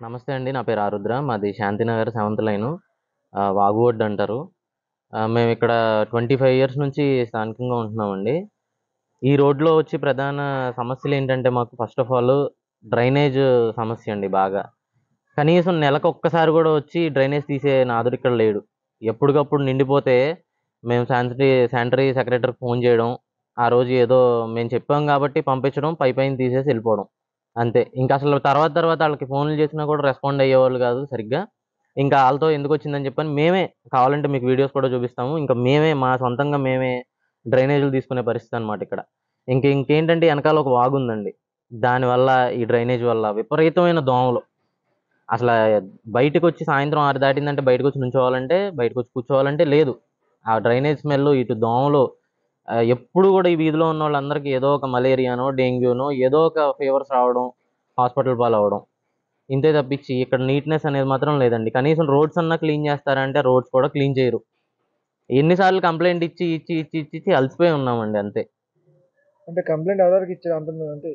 నమస్తే అండి. నా పేరు ఆరుద్ర. మాది శాంతినగర్ 7th లైను. వాగుఒడ్డు అంటారు. మేమిక్కడ 25 ఇయర్స్ నుంచి స్థానికంగా ఉంటున్నామండి. ఈ రోడ్‌లో వచ్చే ప్రధాన సమస్యలేంటంటే మాకు ఫస్ట్ ఆఫ్ ఆల్ డ్రైనేజ్ సమస్య అండి బాగా. కనీసం నెలకొక్కసారి గూడా వచ్చి డ్రైనేజ్ తీసే నాథుడిక్కడ లేడు. ఎప్పటికప్పుడు నిండిపోతే మేము శానిటరీ సెక్రటరీకి ఫోన్ జేయడం, ఆ రోజు ఏదో మేము చెప్పాం గాబట్టి పంపించడం, పైపైన తీసేసి ఎళ్ళిపోవడం. అంతే. ఇంకసలు తర్వాత తర్వాత ఆళ్ళకి ఫోన్‌లు చేసినా కూడా రెస్పాండ్ అయ్యేవాళ్ళు గాదు సరిగ్గా. ఇంకా ఆళ్ళతో ఎందుకొచ్చిందని చెప్పని మేమే కావాలంటే మీకు వీడియోస్ కూడా చూపిస్తాము. మేమే మా సొంతంగా మేమే డ్రైనేజులు తీసుకునే పరిస్థితనమాట ఇక్కడ. ఇంకేంటంటే ఎనకాల ఒక వాగుందండి. దానివల్ల ఈ డ్రైనేజ్ వల్ల విపరీతమైన దోమలు. అసలా బయటకొచ్చి సాయంత్రం 6 దాటిందంటే బయటకొచ్చి నుంచోవాలంటే, బయటకొచ్చి కూర్చోవాలంటే లేదు. ఆ డ్రైనేజ్ స్మెల్లు, ఇటు దోమలు ఎప్పుడు గూడా ఈ వీధిలో ఉన్నోళ్ళందరికీ ఏదో ఒక మలేరియానో, డెంగ్యూనో ఏదో ఒక ఫీవర్స్ రావడం, హాస్పిటల్ పాలవ్వడం. ఇంతే తప్పించి ఇక్కడ నీట్‌నెస్ అనేది మాత్రం లేదండి. కనీసం రోడ్స్ అన్నా క్లీన్ చేస్తారా అంటే రోడ్స్ కూడా క్లీన్ చేయరు. ఎన్ని సార్లు కంప్లెయింట్ ఇచ్చి అలసిపోయి ఉన్నామండి అంతే. అంటే కంప్లెయింట్ ఎవరెవరికి ఇచ్చారు అంటే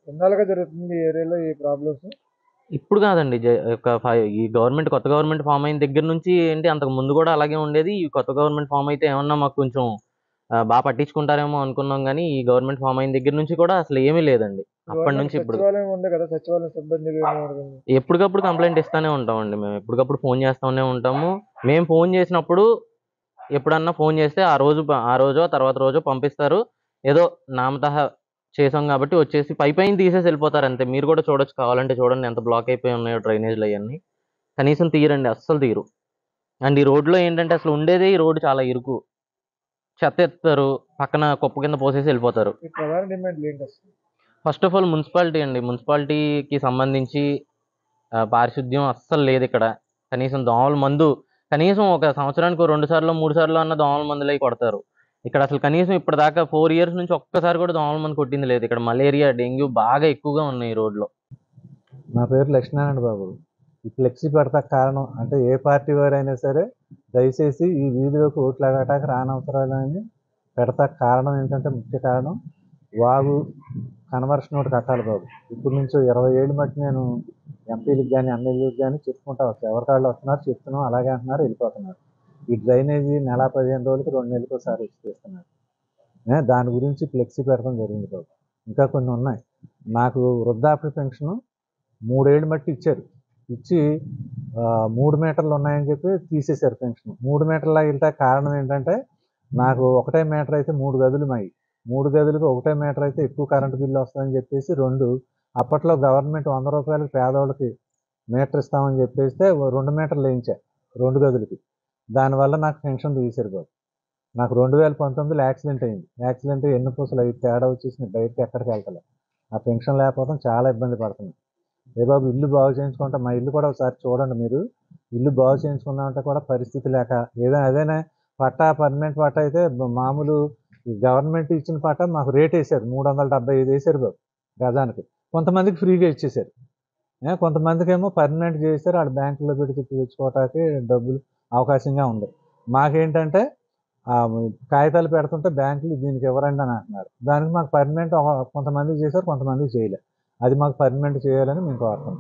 ఎన్నాళ్ళుగా జరుగుతుంది ఈ ఏరియాలో ఈ ప్రాబ్లమ్స్? ఇప్పుడు కాదండి. ఒక ఈ కొత్త గవర్నమెంట్ ఫార్మ్ అయిన దగ్గర నుంచి ఏంటి అంతకు ముందు కూడా అలాగే ఉండేది. ఈ కొత్త గవర్నమెంట్ ఫార్మ్ అయితే ఏమన్నా మాకు కొంచెం పట్టించుకుంటారేమో అనుకున్నాం గానీ, ఈ గవర్నమెంట్ ఫార్మ్ అయిన దగ్గర నుంచి కూడా అసలు ఏమీ లేదండి. అప్పటి గవర్నమెంట్ నుంచి ఇప్పుడు సచివాలయం ఉంది కదా, సచివాలయం సిబ్బందికి ఏమడగండి. ఎప్పటికప్పుడు కంప్లెయింట్ ఇస్తానే ఉంటామండి మేము. ఎప్పటికప్పుడు ఫోన్ చేస్తానే ఉంటాము. మేము ఫోన్ చేసినప్పుడు ఎప్పుడన్నా ఫోన్ చేస్తే ఆ రోజో, తర్వాత రోజో పంపిస్తారు. ఏదో నామతహా చేసాం గాబట్టి వచ్చేసి పైపైన తీసేసి ఎళ్ళిపోతారంతే. మీరు కూడా చూడొచ్చు కావాలంటే చూడండి ఎంత బ్లాక్ అయిపోయి ఉన్నాయో డ్రైనేజ్‌లయన్నీ. కనీసం తీయరండి. అస్సలు తీయరు. అండ్ ఈ రోడ్‌లో ఏంటంటే అసలు ఉండేదే ఈ రోడ్డు చాలా ఇరుకు. చెత్త ఎత్తుతారు. పక్కన కుప్ప కింద పోసేసి ఎళ్ళిపోతారు. ఈ ప్రధాన డిమాండ్లు ఏంటి అసలు? ఫస్ట్ ఆఫ్ ఆల్ మున్సిపాలిటీ అండి. మున్సిపాలిటీకి సంబంధించి పారిశుద్ధ్యం అస్సలు లేదిక్కడ. కనీసం దోమల మందు కనీసం ఒక సంవత్సరానికి ఓ 2 సార్లో, 3 సార్లో అన్న దోమల మందులయి కొడతారు. ఇక్కడ అసలు కనీసం ఇప్పటిదాకా 4 ఇయర్స్ నుంచి ఒక్కసారి కూడా దోమల మందు కొట్టింది లేదు. ఇక్కడ మలేరియా, డెంగ్యూ బాగా ఎక్కువగా ఉన్నాయి ఈ రోడ్‌లో. నా పేరు లక్ష్మీనారాయణ బాబు. ఈ ఫ్లెక్సీ పెడతాకు కారణం అంటే ఏ పార్టీ వారైనా సరే దయచేసి ఈ వీధిలోకి ఓట్లు అడగటానికి రానవసరాలని పెడతాకు కారణం ఏంటంటే ముఖ్య కారణం వాగు కన్వర్షన్ ఒకటి కట్టాలి బాబు. ఇప్పుడు నుంచి 20 ఏళ్ళు మట్టి నేను ఎంపీలకు కానీ ఎమ్మెల్యేలకు కానీ చెప్పుకుంటా వస్తాను. ఎవరికాళ్ళు వస్తున్నారు చెప్తున్నాం, అలాగే అంటున్నారు, వెళ్ళిపోతున్నారు. ఈ డ్రైనేజీ నెల 15 రోజులకి 2 నెలలకు ఒకసారి ఇచ్చేస్తున్నారు. దాని గురించి ఫ్లెక్సీ పెడతాం జరిగింది బాబు. ఇంకా కొన్ని ఉన్నాయి. నాకు వృద్ధాప్య పెన్షను 3 ఏళ్ళు మట్టి ఇచ్చారు. ఇచ్చి 3 మీటర్లు ఉన్నాయని చెప్పి తీసేశారు పెన్షన్. 3 మీటర్ల వెళ్ళటానికి కారణం ఏంటంటే నాకు ఒకటే మీటర్ అయితే 3 గదులు మాయి. 3 గదులకు ఒకటే మీటర్ అయితే ఎక్కువ కరెంటు బిల్లు వస్తుందని చెప్పేసి 2 అప్పట్లో గవర్నమెంట్ 100 రూపాయలకి పేదవాళ్ళకి మీటర్ ఇస్తామని చెప్పేస్తే 2 మీటర్లు వేయించా 2 గదులకి. దానివల్ల నాకు పెన్షన్ తీసేశారు బాబు. నాకు 2019లో యాక్సిడెంట్ అయింది. యాక్సిడెంట్ ఎన్నుపూసలు అవి తేడా వచ్చేసి బయటకి ఎక్కడికి వెళ్తలే. ఆ పెన్షన్ లేకపోవడం చాలా ఇబ్బంది పడుతున్నాను. ఏ బాబు ఇల్లు బాగు చేయించుకుంటా, మా ఇల్లు కూడా ఒకసారి చూడండి మీరు. ఇల్లు బాగు చేయించుకుందామంటే కూడా పరిస్థితి లేక అదేనా పట్టా పర్మనెంట్ పట్టా అయితే మామూలు గవర్నమెంట్ ఇచ్చిన పట్టా మాకు రేట్ వేశారు 375 వేశారు బాబు గజానికి. కొంతమందికి ఫ్రీగా ఇచ్చేశారు. కొంతమందికి ఏమో పర్మనెంట్ చేశారు. ఆడ బ్యాంకులో పెట్టి తెచ్చుకోవటానికి డబ్బులు అవకాశంగా ఉంది. మాకేంటంటే కాగితాలు పెడుతుంటే బ్యాంకులు దీనికి ఇవ్వరండి అని అంటున్నారు. దానికి మాకు పర్మనెంట్ కొంతమందికి చేశారు, కొంతమందికి చేయలేదు. అది మాకు పర్మనెంట్ చేయాలని మేము కోరుతున్నాం.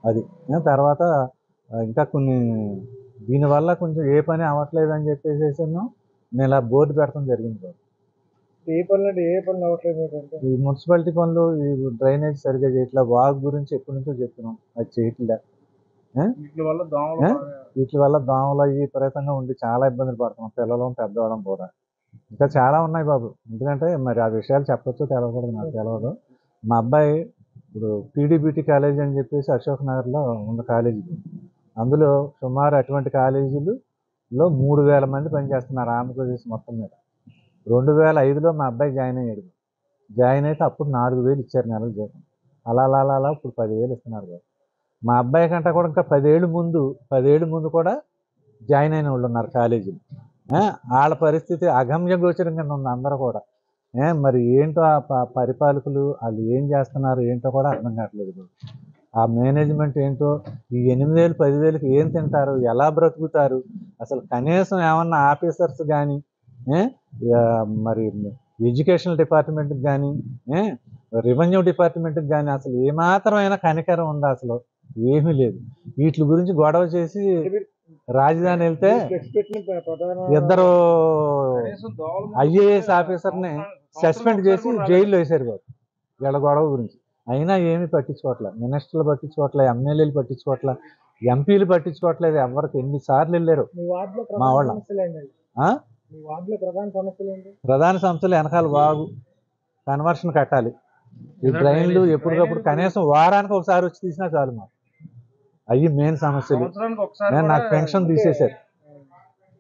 అది తర్వాత ఇంకా కొన్ని దీనివల్ల కొంచెం ఏ పని అవ్వట్లేదు అని చెప్పేసి నేను ఇలా బోర్డు పెట్టడం జరిగింది. ఏ పనులు అంటే ఏ పనులు అవ్వట్లేదు మీకు? ఈ మున్సిపాలిటీ పనులు, ఈ డ్రైనేజ్ సరిగ్గా చేయట్లా. వాగు గురించి ఎప్పటి నుంచో చెప్తున్నాం, అది చేయట్లే. వీటి వల్ల దోమలు అవి విపరీతంగా ఉండి చాలా ఇబ్బందులు పడుతున్నాం, పిల్లలు పెద్దవాళ్ళం కూడా. ఇంకా చాలా ఉన్నాయి బాబు. ఎందుకంటే మరి ఆ విషయాలు చెప్పొచ్చో తెలవకూడదు, నాకు తెలియదు. మా అబ్బాయి ఇప్పుడు పీడీబీటీ కాలేజీ అని చెప్పేసి అశోక్ నగర్లో ఉన్న కాలేజీ. అందులో సుమారు అటువంటి కాలేజీలో 3000 మంది పనిచేస్తున్నారు ఆంధ్రప్రదేశ్ మొత్తం మీద. 2005లో మా అబ్బాయి జాయిన్ అయ్యాడు. జాయిన్ అయితే అప్పుడు 4000 ఇచ్చారు నెలకు జీతం. అలా ఇప్పుడు 10,000 ఇస్తున్నారు బాబు. మా అబ్బాయి కంటే కూడా ఇంకా 10 ఏళ్ళు ముందు కూడా జాయిన్ అయిన వాళ్ళు ఉన్నారు కాలేజీలో. వాళ్ళ పరిస్థితి అగమ్య గోచరం కింద ఉంది అందరూ కూడా. మరి ఏంటో ఆ పరిపాలకులు వాళ్ళు ఏం చేస్తున్నారు ఏంటో కూడా అర్థం కావట్లేదు. ఆ మేనేజ్మెంట్ ఏంటో, ఈ 8,000 10,000కి ఏం తింటారు, ఎలా బ్రతుకుతారు, అసలు కనీసం ఏమన్నా ఆఫీసర్స్ కానీ, మరి ఎడ్యుకేషనల్ డిపార్ట్మెంట్కి కానీ, రెవెన్యూ డిపార్ట్మెంట్కి కానీ అసలు ఏమాత్రమైనా కనికరం ఉందా అసలు? ఏమీ లేదు. వీటి గురించి గొడవ చేసి రాజధాని వెళ్తే ఫ్లెక్స్ పెట్టిన ప్రధాన ఇద్దరు ఐఏఎస్ ఆఫీసర్ని సస్పెండ్ చేసి జైల్లో వేశారు బాబు వీళ్ళ గొడవ గురించి. అయినా ఏమీ పట్టించుకోవట్లే, మినిస్టర్లు పట్టించుకోవట్లే, ఎమ్మెల్యేలు పట్టించుకోవట్లే, ఎంపీలు పట్టించుకోవట్లేదు. ఎవరికి ఎన్నిసార్లు వెళ్ళారు మీ వార్డులో మా ప్రధాన వాళ్ళ. సమస్యలు ఏంటండి? ఆ? మీ వార్డులో ప్రధాన సమస్యలు ఏంటి? ప్రధాన సంస్థలు వెనకాల వాగు కన్వర్షన్ కట్టాలి. ఈ డ్రైన్లు ఎప్పటికప్పుడు కనీసం వారానికి ఒకసారి వచ్చి తీసినా చాలు మాకు. అవి మెయిన్ సమస్యలు. నాకు పెన్షన్ తీసేశారు.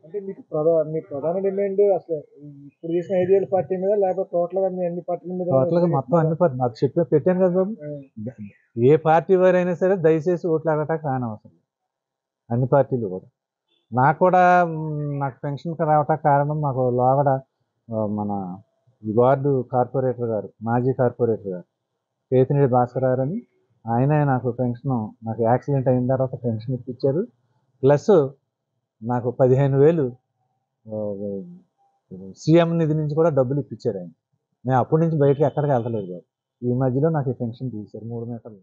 అంటే మీకు మీ ప్రధాన డిమాండ్ అసలు ఇప్పుడు చేసిన 5 ఏళ్ళ పార్టీ మీద, లేకపోతే టోటల్ గా మీ అన్ని పార్టీల మీద? టోటల్గా మొత్తం అన్ని పార్టీ నాకు పెట్టాను కదా బాబు. ఏ పార్టీ వారైనా సరే దయచేసి ఓట్లు అడగటానికి రానవసరం, అన్ని పార్టీలు కూడా. నాకు కూడా నాకు పెన్షన్కి రావటానికి కారణం మాకు లోగడ మన వార్డు కార్పొరేటర్ గారు, మాజీ కార్పొరేటర్ గారు కేతినేడి భాస్కర్ గారు అని ఆయన నాకు పెన్షన్, నాకు యాక్సిడెంట్ అయిన తర్వాత పెన్షన్ ఇప్పించారు. ప్లస్ నాకు 15,000 సీఎం నిధి నుంచి కూడా డబ్బులు ఇప్పించారు ఆయన. నేను అప్పటి నుంచి బయటకి ఎక్కడికి వెళ్తలేదు బాబు. ఈ మధ్యలో నాకు ఈ పెన్షన్ తీశారు 3 మీటర్లు.